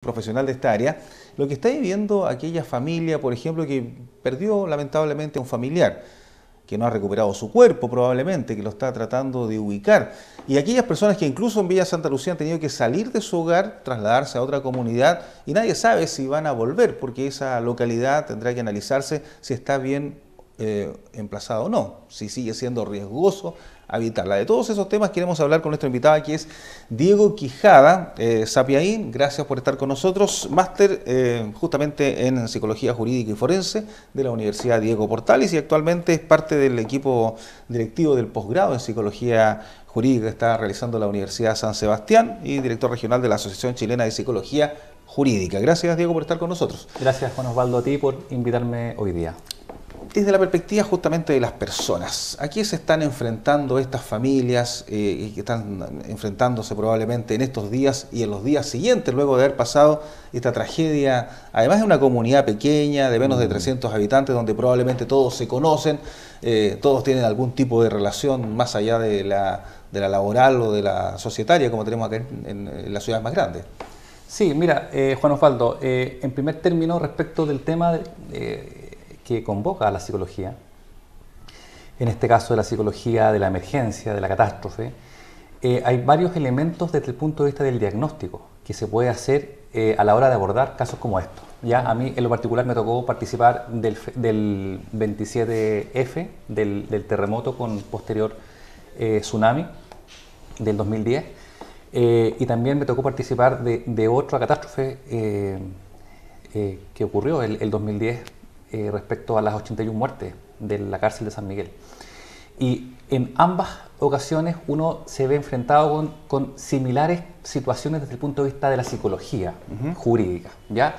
profesional de esta área, lo que está viviendo aquella familia, por ejemplo, que perdió lamentablemente a un familiar, que no ha recuperado su cuerpo probablemente, que lo está tratando de ubicar, y aquellas personas que incluso en Villa Santa Lucía han tenido que salir de su hogar, trasladarse a otra comunidad, y nadie sabe si van a volver, porque esa localidad tendrá que analizarse si está bien emplazada o no, si sigue siendo riesgoso habitarla. De todos esos temas queremos hablar con nuestra invitada, que es Diego Quijada, Sapiaín. Gracias por estar con nosotros, máster justamente en Psicología Jurídica y Forense de la Universidad Diego Portales, y actualmente es parte del equipo directivo del posgrado en Psicología Jurídica que está realizando la Universidad San Sebastián, y director regional de la Asociación Chilena de Psicología Jurídica. Gracias, Diego, por estar con nosotros. Gracias, Juan Osvaldo, a ti por invitarme hoy día. Desde la perspectiva justamente de las personas, ¿a qué se están enfrentando estas familias que están enfrentándose probablemente en estos días y en los días siguientes, luego de haber pasado esta tragedia, además de una comunidad pequeña de menos de 300 habitantes, donde probablemente todos se conocen, todos tienen algún tipo de relación más allá de la laboral o de la societaria, como tenemos acá en las ciudades más grandes? Sí, mira, Juan Osvaldo, en primer término, respecto del tema que convoca a la psicología, en este caso de la psicología de la emergencia, de la catástrofe, hay varios elementos desde el punto de vista del diagnóstico que se puede hacer a la hora de abordar casos como estos. Ya a mí en lo particular me tocó participar del 27F, del terremoto con posterior tsunami del 2010, y también me tocó participar de otra catástrofe que ocurrió el 2010, respecto a las 81 muertes de la cárcel de San Miguel. Y en ambas ocasiones uno se ve enfrentado con similares situaciones desde el punto de vista de la psicología jurídica, ¿ya?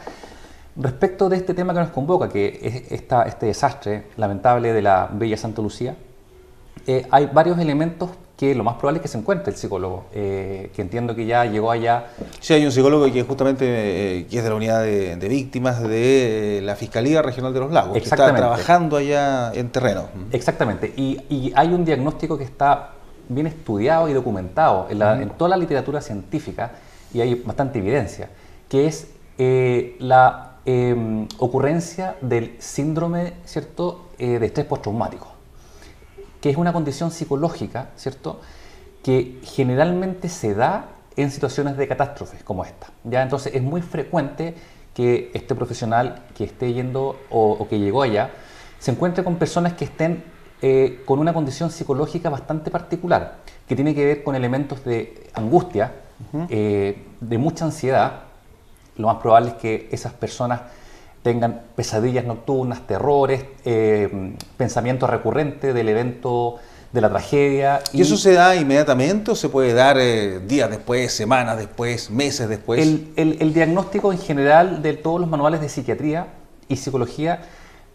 Respecto de este tema que nos convoca, que es este desastre lamentable de la Villa Santa Lucía, hay varios elementos que lo más probable es que se encuentre el psicólogo, que entiendo que ya llegó allá. Sí, hay un psicólogo que justamente que es de la unidad de víctimas de la Fiscalía Regional de los Lagos, que está trabajando allá en terreno. Exactamente, y hay un diagnóstico que está bien estudiado y documentado en toda la literatura científica, y hay bastante evidencia, que es la ocurrencia del síndrome, ¿cierto?, de estrés postraumático, que es una condición psicológica, ¿cierto?, que generalmente se da en situaciones de catástrofes como esta, ¿ya? Entonces es muy frecuente que este profesional que esté yendo o que llegó allá se encuentre con personas que estén con una condición psicológica bastante particular, que tiene que ver con elementos de angustia, de mucha ansiedad. Lo más probable es que esas personas tengan pesadillas nocturnas, terrores, pensamientos recurrentes del evento de la tragedia. ¿Y eso se da inmediatamente o se puede dar días después, semanas después, meses después? El diagnóstico en general de todos los manuales de psiquiatría y psicología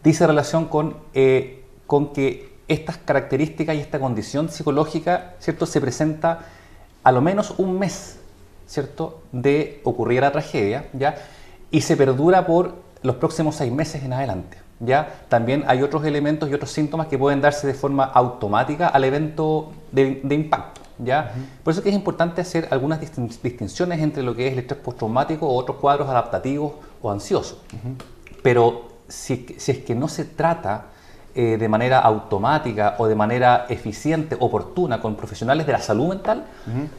dice relación con que estas características y esta condición psicológica, ¿cierto?, se presenta a lo menos un mes, ¿cierto?, de ocurrir la tragedia, ¿ya?, y se perdura por los próximos 6 meses en adelante, ¿ya? También hay otros elementos y otros síntomas que pueden darse de forma automática al evento de impacto, ¿ya? Por eso es que es importante hacer algunas distinciones entre lo que es el estrés postraumático o otros cuadros adaptativos o ansiosos. Pero si es que no se trata de manera automática o de manera eficiente, oportuna, con profesionales de la salud mental,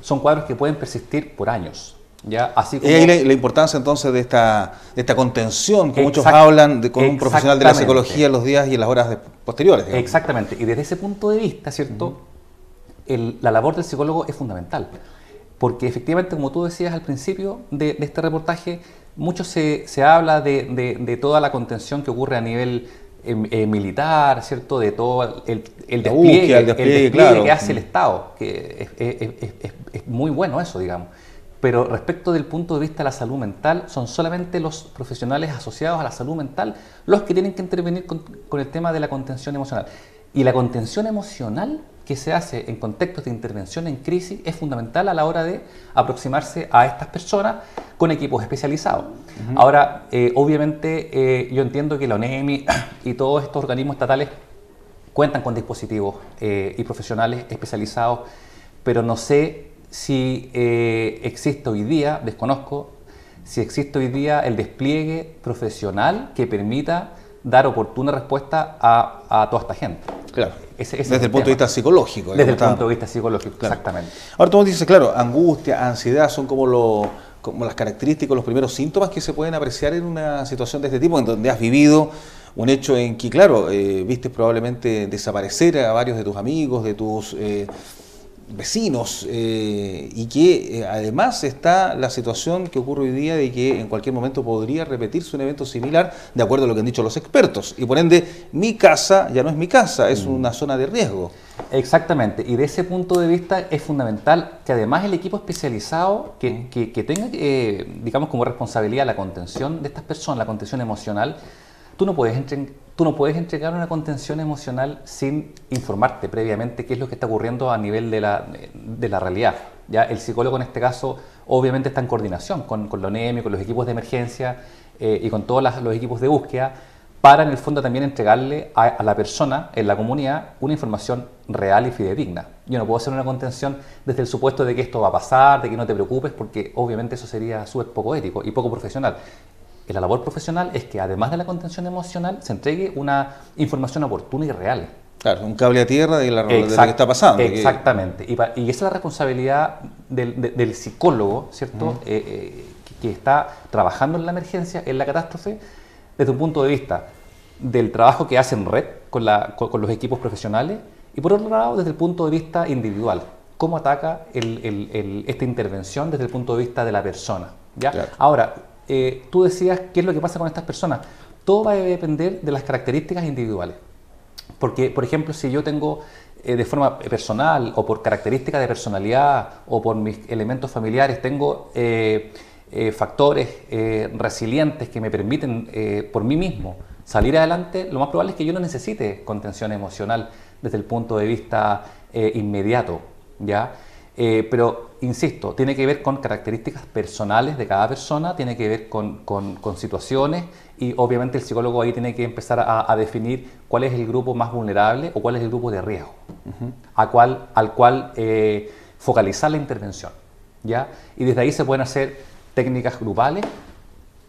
son cuadros que pueden persistir por años. ¿Ya? Así como... Y ahí la importancia entonces de esta contención que muchos hablan con un profesional de la psicología en los días y en las horas posteriores, digamos. Exactamente, y desde ese punto de vista, ¿cierto?, la labor del psicólogo es fundamental, porque efectivamente, como tú decías al principio de este reportaje, mucho se habla de toda la contención que ocurre a nivel militar, ¿cierto?, de todo el despliegue claro, que hace el Estado, que es muy bueno eso, digamos. Pero respecto del punto de vista de la salud mental, son solamente los profesionales asociados a la salud mental los que tienen que intervenir con el tema de la contención emocional. Y la contención emocional que se hace en contextos de intervención en crisis es fundamental a la hora de aproximarse a estas personas con equipos especializados. Ahora, obviamente, yo entiendo que la ONEMI y todos estos organismos estatales cuentan con dispositivos y profesionales especializados, pero no sé si existe hoy día, desconozco, si existe hoy día el despliegue profesional que permita dar oportuna respuesta a toda esta gente. Claro. Ese desde es el punto de vista psicológico. Desde el punto de vista psicológico, claro. Exactamente. Ahora tú dices, claro, angustia, ansiedad son como las características, los primeros síntomas que se pueden apreciar en una situación de este tipo, en donde has vivido un hecho en que, claro, viste probablemente desaparecer a varios de tus amigos, de tus vecinos, y que además está la situación que ocurre hoy día de que en cualquier momento podría repetirse un evento similar, de acuerdo a lo que han dicho los expertos, y por ende mi casa ya no es mi casa, es una zona de riesgo. Exactamente, y de ese punto de vista es fundamental que además el equipo especializado que tenga, digamos, como responsabilidad la contención de estas personas, la contención emocional. Tú no puedes entregar una contención emocional sin informarte previamente qué es lo que está ocurriendo a nivel de la realidad. ¿Ya? El psicólogo en este caso obviamente está en coordinación con la ONEMI, con los equipos de emergencia y con todos los equipos de búsqueda, para en el fondo también entregarle a la persona en la comunidad una información real y fidedigna. Yo no puedo hacer una contención desde el supuesto de que esto va a pasar, de que no te preocupes, porque obviamente eso sería súper poco ético y poco profesional. La labor profesional es que además de la contención emocional se entregue una información oportuna y real. Claro, un cable a tierra de lo que está pasando. Exactamente. Y esa es la responsabilidad del psicólogo, ¿cierto? Que está trabajando en la emergencia, en la catástrofe, desde un punto de vista del trabajo que hace en red con los equipos profesionales y por otro lado desde el punto de vista individual. ¿Cómo ataca esta intervención desde el punto de vista de la persona? ¿Ya? Claro. Ahora, tú decías qué es lo que pasa con estas personas. Todo va a depender de las características individuales. Porque, por ejemplo, si yo tengo de forma personal o por características de personalidad o por mis elementos familiares, tengo factores resilientes que me permiten por mí mismo salir adelante, lo más probable es que yo no necesite contención emocional desde el punto de vista inmediato, ¿ya? Pero, insisto, tiene que ver con características personales de cada persona, tiene que ver con situaciones y obviamente el psicólogo ahí tiene que empezar a definir cuál es el grupo más vulnerable o cuál es el grupo de riesgo, al cual focalizar la intervención, ¿ya? Y desde ahí se pueden hacer técnicas grupales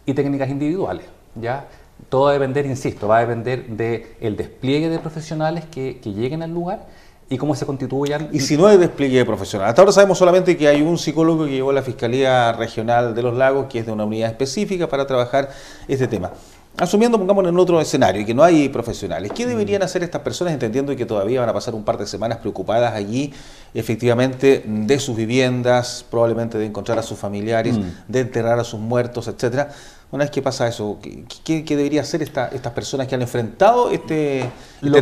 y técnicas individuales, ¿ya? Todo va a depender, insisto, va a depender del despliegue de profesionales que lleguen al lugar y cómo se constituyan. Y si no hay despliegue profesional. Hasta ahora sabemos solamente que hay un psicólogo que llegó a la Fiscalía Regional de Los Lagos, que es de una unidad específica para trabajar este tema. Asumiendo, pongámonos en otro escenario, y que no hay profesionales, ¿qué deberían hacer estas personas, entendiendo que todavía van a pasar un par de semanas preocupadas allí, efectivamente, de sus viviendas, probablemente de encontrar a sus familiares, de enterrar a sus muertos, etcétera? Una vez que pasa eso, ¿qué debería hacer estas personas que han enfrentado este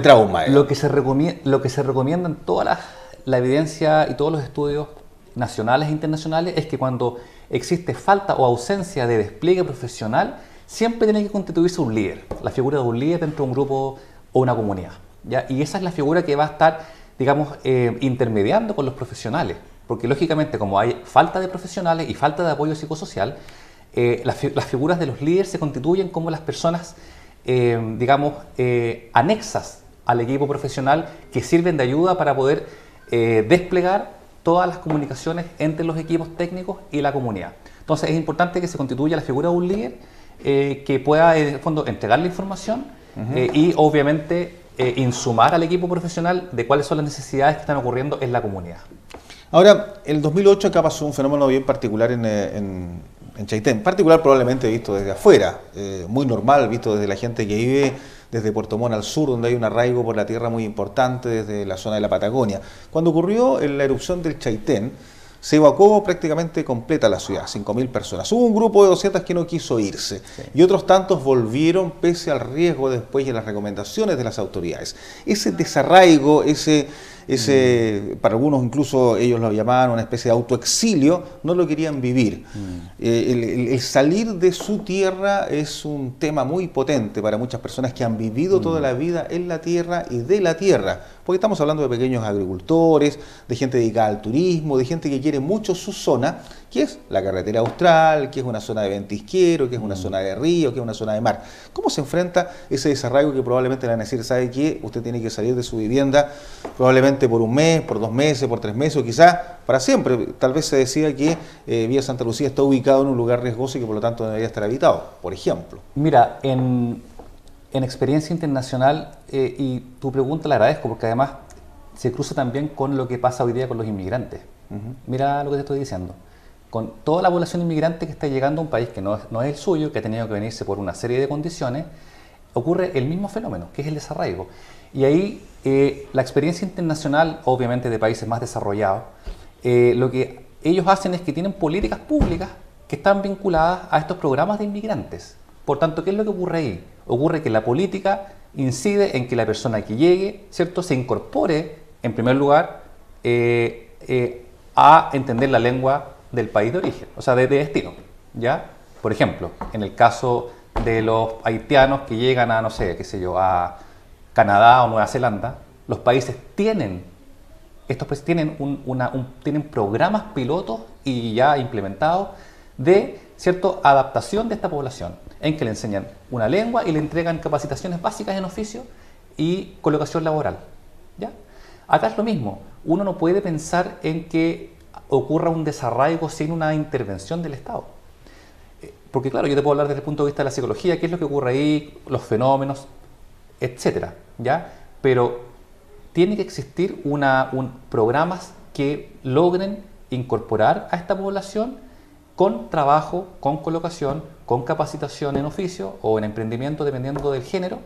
trauma? Lo que se recomienda en toda la evidencia y todos los estudios nacionales e internacionales es que cuando existe falta o ausencia de despliegue profesional, siempre tiene que constituirse un líder, la figura de un líder dentro de un grupo o una comunidad, ¿ya? Y esa es la figura que va a estar, digamos, intermediando con los profesionales, porque lógicamente como hay falta de profesionales y falta de apoyo psicosocial, las figuras de los líderes se constituyen como las personas, digamos, anexas al equipo profesional que sirven de ayuda para poder desplegar todas las comunicaciones entre los equipos técnicos y la comunidad. Entonces es importante que se constituya la figura de un líder que pueda, en el fondo, entregar la información y obviamente insumar al equipo profesional de cuáles son las necesidades que están ocurriendo en la comunidad. Ahora, el 2008 acá pasó un fenómeno bien particular en Chaitén, particular probablemente visto desde afuera, muy normal visto desde la gente que vive desde Puerto Montt al sur, donde hay un arraigo por la tierra muy importante desde la zona de la Patagonia. Cuando ocurrió la erupción del Chaitén, se evacuó prácticamente completa la ciudad, 5.000 personas. Hubo un grupo de 200 que no quiso irse, y otros tantos volvieron pese al riesgo después y a las recomendaciones de las autoridades. Ese desarraigo, para algunos incluso ellos lo llamaban una especie de autoexilio, no lo querían vivir. El salir de su tierra es un tema muy potente para muchas personas que han vivido toda la vida en la tierra y de la tierra, porque estamos hablando de pequeños agricultores, de gente dedicada al turismo, de gente que quiere mucho su zona, que es la carretera austral, que es una zona de ventisquero, que es una zona de río, que es una zona de mar. ¿Cómo se enfrenta ese desarraigo que probablemente le van a decir, sabe qué, usted tiene que salir de su vivienda, probablemente solamente por un mes, por 2 meses, por 3 meses o quizás para siempre. Tal vez se decida que Villa Santa Lucía está ubicado en un lugar riesgoso y que por lo tanto debería estar habitado, por ejemplo. Mira, en experiencia internacional, y tu pregunta la agradezco porque además se cruza también con lo que pasa hoy día con los inmigrantes. Mira lo que te estoy diciendo. Con toda la población inmigrante que está llegando a un país que no es el suyo, que ha tenido que venirse por una serie de condiciones, ocurre el mismo fenómeno, que es el desarraigo. Y ahí la experiencia internacional, obviamente de países más desarrollados, lo que ellos hacen es que tienen políticas públicas que están vinculadas a estos programas de inmigrantes. Por tanto, ¿qué es lo que ocurre ahí? Ocurre que la política incide en que la persona que llegue, ¿cierto?, se incorpore, en primer lugar, a entender la lengua del país de origen, o sea, de destino, ¿ya? Por ejemplo, en el caso de los haitianos que llegan a, no sé, qué sé yo, a Canadá o Nueva Zelanda, los países tienen, tienen programas pilotos y ya implementados de, ¿cierto?, adaptación de esta población, en que le enseñan una lengua y le entregan capacitaciones básicas en oficio y colocación laboral, ¿ya? Acá es lo mismo, uno no puede pensar en que ocurra un desarraigo sin una intervención del Estado. Porque claro, yo te puedo hablar desde el punto de vista de la psicología, qué es lo que ocurre ahí, los fenómenos, etcétera, ¿ya? Pero tiene que existir programas que logren incorporar a esta población con trabajo, con colocación, con capacitación en oficio o en emprendimiento, dependiendo del género,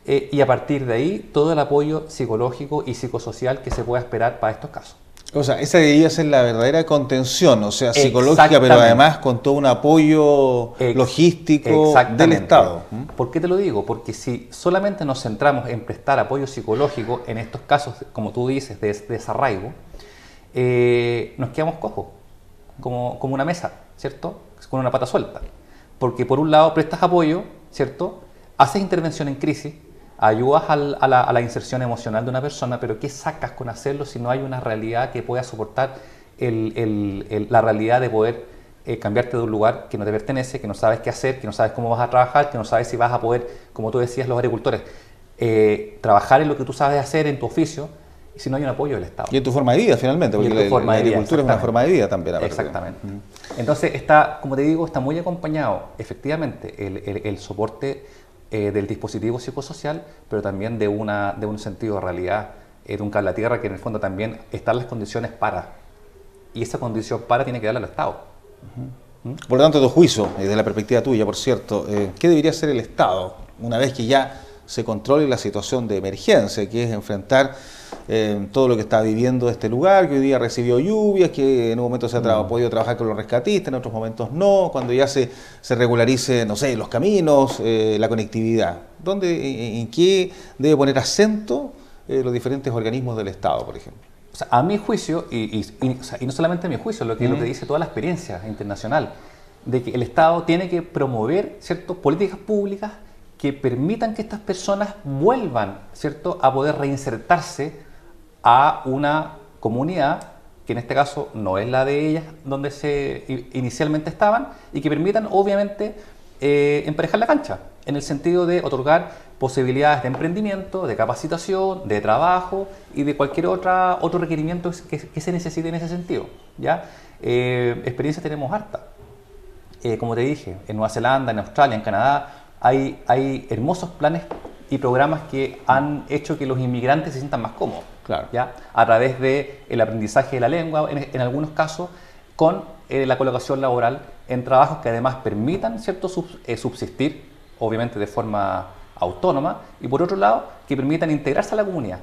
y a partir de ahí todo el apoyo psicológico y psicosocial que se pueda esperar para estos casos. O sea, esa debería ser la verdadera contención, o sea, psicológica, pero además con todo un apoyo logístico del Estado. ¿Por qué te lo digo? Porque si solamente nos centramos en prestar apoyo psicológico en estos casos, como tú dices, de desarraigo, nos quedamos cojos, como una mesa, ¿cierto? Con una pata suelta. Porque por un lado prestas apoyo, ¿cierto? Haces intervención en crisis, ayudas a la inserción emocional de una persona, pero ¿qué sacas con hacerlo si no hay una realidad que pueda soportar la realidad de poder cambiarte de un lugar que no te pertenece, que no sabes qué hacer, que no sabes cómo vas a trabajar, que no sabes si vas a poder, como tú decías, los agricultores, trabajar en lo que tú sabes hacer, en tu oficio, y si no hay un apoyo del Estado? Y en tu forma de vida, finalmente, porque la agricultura es una forma de vida también. Exactamente. Entonces, como te digo, está muy acompañado, efectivamente, el soporte del dispositivo psicosocial, pero también de un sentido de realidad, de un cable a tierra, que en el fondo también están las condiciones para. Y esa condición para tiene que darle al Estado. Por lo tanto, tu juicio, desde la perspectiva tuya, por cierto, ¿qué debería hacer el Estado una vez que ya se controle la situación de emergencia, que es enfrentar todo lo que está viviendo este lugar, que hoy día recibió lluvias, que en un momento se ha podido trabajar con los rescatistas, en otros momentos no, cuando ya se regularice, no sé, los caminos, la conectividad? ¿En qué debe poner acento los diferentes organismos del Estado, por ejemplo? O sea, a mi juicio, y no solamente a mi juicio, lo que dice toda la experiencia internacional, de que el Estado tiene que promover, ¿cierto?, políticas públicas que permitan que estas personas vuelvan, ¿cierto?, a poder reinsertarse a una comunidad que en este caso no es la de ellas donde inicialmente estaban, y que permitan obviamente emparejar la cancha en el sentido de otorgar posibilidades de emprendimiento, de capacitación, de trabajo y de cualquier otro requerimiento que se necesite en ese sentido, ¿ya? Experiencia tenemos harta. Como te dije, en Nueva Zelanda, en Australia, en Canadá, hay hermosos planes y programas que han hecho que los inmigrantes se sientan más cómodos, claro, ¿ya? A través del aprendizaje de la lengua, en algunos casos con la colocación laboral en trabajos que además permitan, ¿cierto?, subsistir, obviamente de forma autónoma, y por otro lado, que permitan integrarse a la comunidad.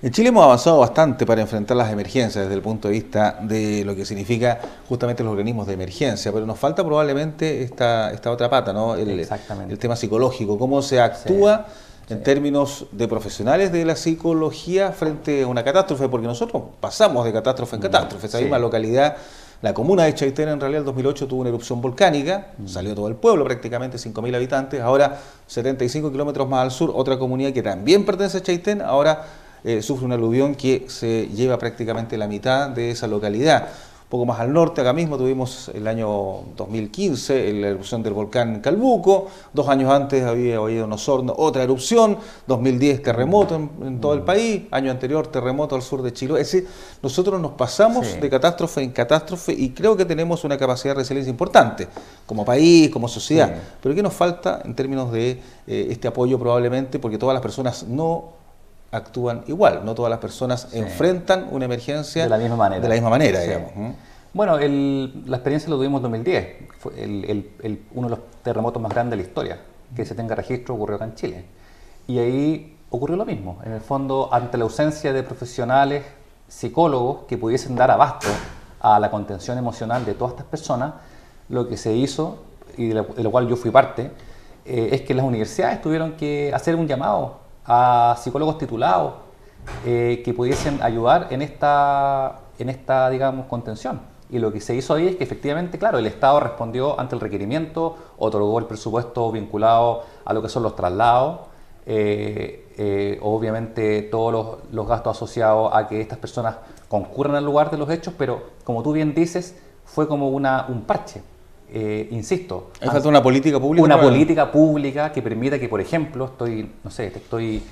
En Chile hemos avanzado bastante para enfrentar las emergencias desde el punto de vista de lo que significa justamente los organismos de emergencia, pero nos falta probablemente esta otra pata, ¿no? El tema psicológico, cómo se actúa en términos de profesionales de la psicología frente a una catástrofe, porque nosotros pasamos de catástrofe en catástrofe. Esa misma localidad, la comuna de Chaitén, en realidad en 2008 tuvo una erupción volcánica, salió todo el pueblo, prácticamente 5.000 habitantes. Ahora, 75 kilómetros más al sur, otra comunidad que también pertenece a Chaitén, ahora sufre una aluvión que se lleva prácticamente la mitad de esa localidad. poco más al norte, acá mismo tuvimos el año 2015 la erupción del volcán Calbuco, 2 años antes había habido en Osorno otra erupción, 2010 terremoto en todo el país, año anterior terremoto al sur de Chiloé. Es decir, nosotros nos pasamos de catástrofe en catástrofe y creo que tenemos una capacidad de resiliencia importante como país, como sociedad. Pero ¿qué nos falta en términos de este apoyo probablemente? Porque todas las personas no actúan igual, no todas las personas enfrentan una emergencia de la misma manera, digamos. Bueno, la experiencia lo tuvimos en 2010, fue uno de los terremotos más grandes de la historia, que se tenga registro, ocurrió acá en Chile. Y ahí ocurrió lo mismo, en el fondo, ante la ausencia de profesionales, psicólogos, que pudiesen dar abasto a la contención emocional de todas estas personas, lo que se hizo, y de lo cual yo fui parte, es que las universidades tuvieron que hacer un llamado a psicólogos titulados que pudiesen ayudar en esta, digamos, contención. Y lo que se hizo ahí es que efectivamente, claro, el Estado respondió ante el requerimiento, otorgó el presupuesto vinculado a lo que son los traslados, obviamente todos los gastos asociados a que estas personas concurran al lugar de los hechos, pero como tú bien dices, fue como un parche. Insisto, ¿Hay falta una política pública? Una política pública que permita que, por ejemplo, estoy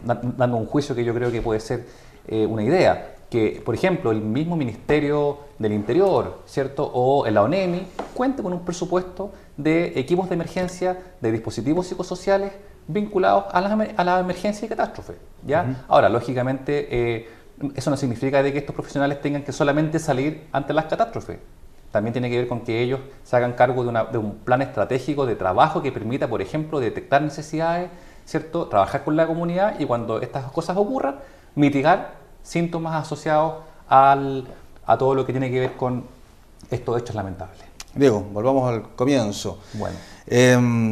dando un juicio que yo creo que puede ser una idea, que, por ejemplo, el mismo Ministerio del Interior, ¿cierto? O la ONEMI cuente con un presupuesto de equipos de emergencia, de dispositivos psicosociales vinculados a la emergencia y catástrofe, ¿ya? Ahora, lógicamente, eso no significa de que estos profesionales tengan que solamente salir ante las catástrofes. También tiene que ver con que ellos se hagan cargo de un plan estratégico de trabajo que permita, por ejemplo, detectar necesidades, ¿cierto? Trabajar con la comunidad y cuando estas cosas ocurran, mitigar síntomas asociados a todo lo que tiene que ver con estos hechos lamentables. Diego, volvamos al comienzo. Bueno.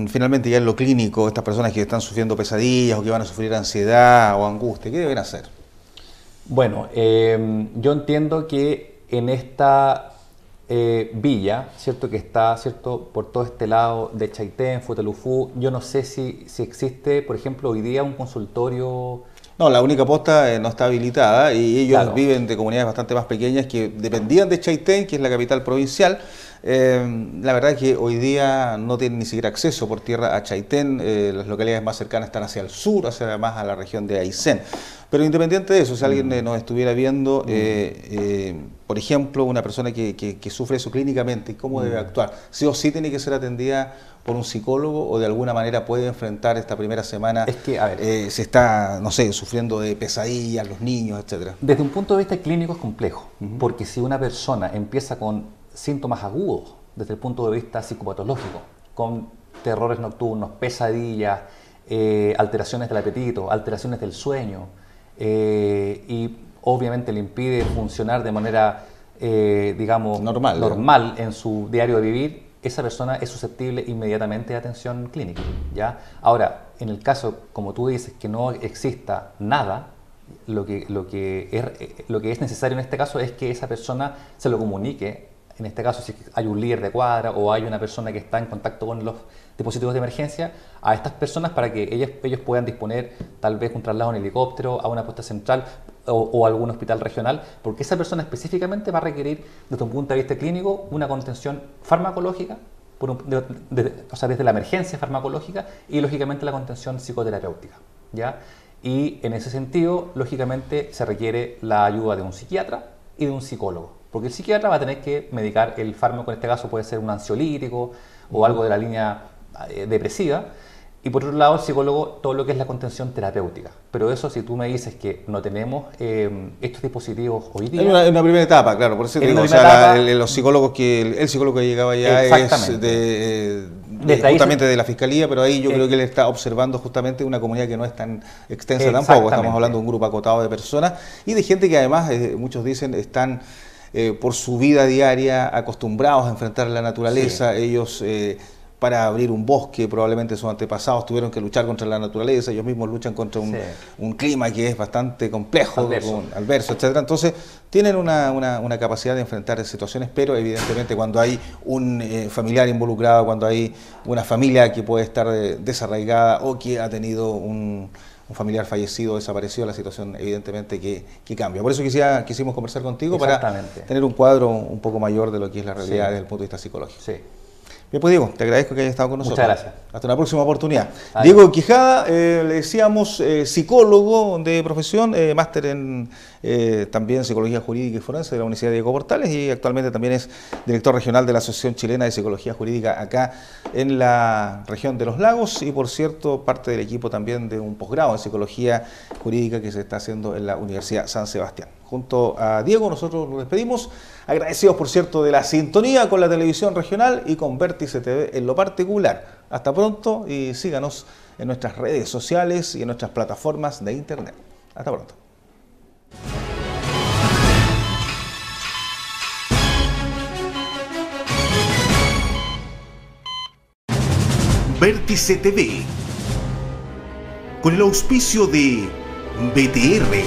Finalmente, ya en lo clínico, estas personas que están sufriendo pesadillas o que van a sufrir ansiedad o angustia, ¿qué deben hacer? Bueno, yo entiendo que en esta villa, ¿cierto? Que está, ¿cierto? Por todo este lado de Chaitén, Futelufú, yo no sé si existe, por ejemplo, hoy día un consultorio. No, la única posta no está habilitada y ellos viven de comunidades bastante más pequeñas que dependían de Chaitén, que es la capital provincial. La verdad es que hoy día no tienen ni siquiera acceso por tierra a Chaitén, las localidades más cercanas están hacia el sur, hacia más a la región de Aysén. Pero independiente de eso, si alguien nos estuviera viendo, por ejemplo, una persona que sufre eso clínicamente, ¿cómo debe actuar? ¿Sí o sí tiene que ser atendida por un psicólogo o de alguna manera puede enfrentar esta primera semana si está, no sé, sufriendo de pesadillas, los niños, etcétera? Desde un punto de vista clínico es complejo, porque si una persona empieza con síntomas agudos desde el punto de vista psicopatológico, con terrores nocturnos, pesadillas, alteraciones del apetito, alteraciones del sueño, y obviamente le impide funcionar de manera, digamos, normal en su diario de vivir, esa persona es susceptible inmediatamente de atención clínica, ¿ya? Ahora, en el caso, como tú dices, que no exista nada, lo que es necesario en este caso es que esa persona se lo comunique. En este caso, si hay un líder de cuadra o hay una persona que está en contacto con los dispositivos de emergencia, a estas personas para que ellos puedan disponer tal vez un traslado en helicóptero a una puesta central o algún hospital regional, porque esa persona específicamente va a requerir, desde un punto de vista clínico, una contención farmacológica, desde la emergencia farmacológica y lógicamente la contención psicoterapéutica, ¿ya? Y en ese sentido, lógicamente, se requiere la ayuda de un psiquiatra y de un psicólogo. Porque el psiquiatra va a tener que medicar el fármaco, en este caso puede ser un ansiolítico o algo de la línea depresiva. Y por otro lado, el psicólogo, todo lo que es la contención terapéutica. Pero eso, si tú me dices que no tenemos estos dispositivos hoy día. En una primera etapa, claro, por eso te digo, los psicólogos el psicólogo que llegaba ya es justamente de la fiscalía, pero ahí yo creo que él está observando justamente una comunidad que no es tan extensa tampoco. Estamos hablando de un grupo acotado de personas y de gente que además, muchos dicen, están por su vida diaria acostumbrados a enfrentar la naturaleza. Ellos para abrir un bosque, probablemente sus antepasados tuvieron que luchar contra la naturaleza, ellos mismos luchan contra un clima que es bastante complejo, adverso, etcétera. Entonces tienen una capacidad de enfrentar situaciones, pero evidentemente cuando hay un familiar involucrado, cuando hay una familia que puede estar desarraigada o que ha tenido un familiar fallecido, desaparecido, la situación evidentemente que cambia. Por eso quisimos conversar contigo para tener un cuadro un poco mayor de lo que es la realidad desde el punto de vista psicológico. Sí. Bien, pues Diego, te agradezco que hayas estado con nosotros. Muchas gracias. Hasta una próxima oportunidad. Adiós. Diego Quijada, le decíamos psicólogo de profesión, máster en también Psicología Jurídica y Forense de la Universidad Diego Portales y actualmente también es director regional de la Asociación Chilena de Psicología Jurídica acá en la región de Los Lagos y, por cierto, parte del equipo también de un posgrado en Psicología Jurídica que se está haciendo en la Universidad San Sebastián. Junto a Diego nosotros nos despedimos, agradecidos por cierto de la sintonía con la televisión regional y con Vértice TV en lo particular. Hasta pronto y síganos en nuestras redes sociales y en nuestras plataformas de internet. Hasta pronto. Vértice TV, con el auspicio de BTR,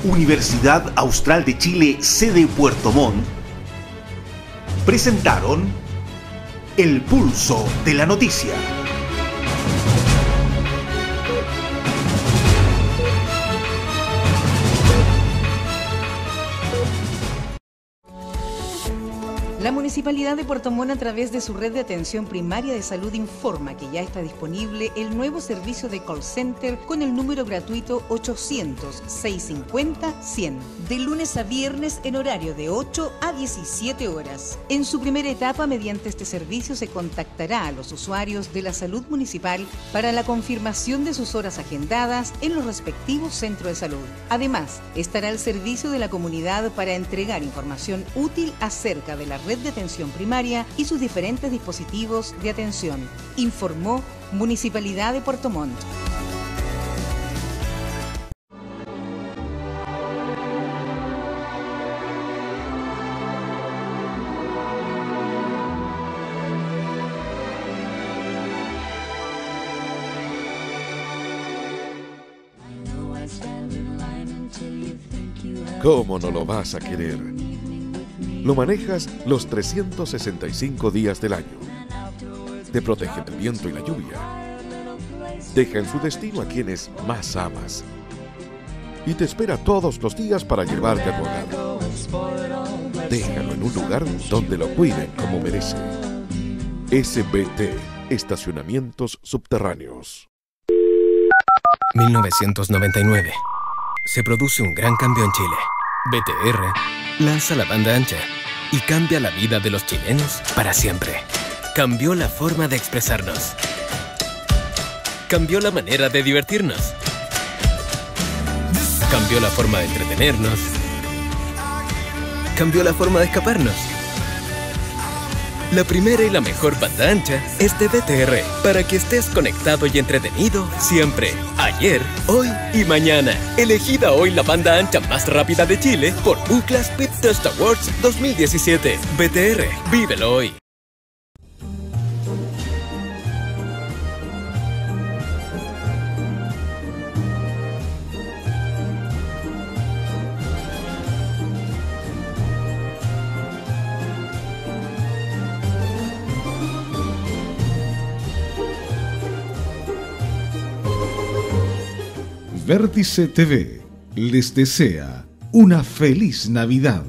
Universidad Austral de Chile, sede Puerto Montt, presentaron El Pulso de la Noticia. La Municipalidad de Puerto Montt, a través de su red de atención primaria de salud, informa que ya está disponible el nuevo servicio de call center con el número gratuito 800-650-100, de lunes a viernes en horario de 8 a 17 horas. En su primera etapa, mediante este servicio, se contactará a los usuarios de la salud municipal para la confirmación de sus horas agendadas en los respectivos centros de salud. Además, estará al servicio de la comunidad para entregar información útil acerca de la red de atención primaria y sus diferentes dispositivos de atención. Informó Municipalidad de Puerto Montt. ¿Cómo no lo vas a querer? Lo manejas los 365 días del año. Te protege del viento y la lluvia. Deja en su destino a quienes más amas. Y te espera todos los días para llevarte a tu hogar. Déjalo en un lugar donde lo cuiden como merece. SBT, Estacionamientos Subterráneos. 1999. Se produce un gran cambio en Chile. BTR lanza la banda ancha y cambia la vida de los chilenos para siempre. Cambió la forma de expresarnos. Cambió la manera de divertirnos. Cambió la forma de entretenernos. Cambió la forma de escaparnos. La primera y la mejor banda ancha es de BTR, para que estés conectado y entretenido siempre, ayer, hoy y mañana. Elegida hoy la banda ancha más rápida de Chile por Ookla Speed Test Awards 2017. BTR, vívelo hoy. Vértice TV les desea una feliz Navidad.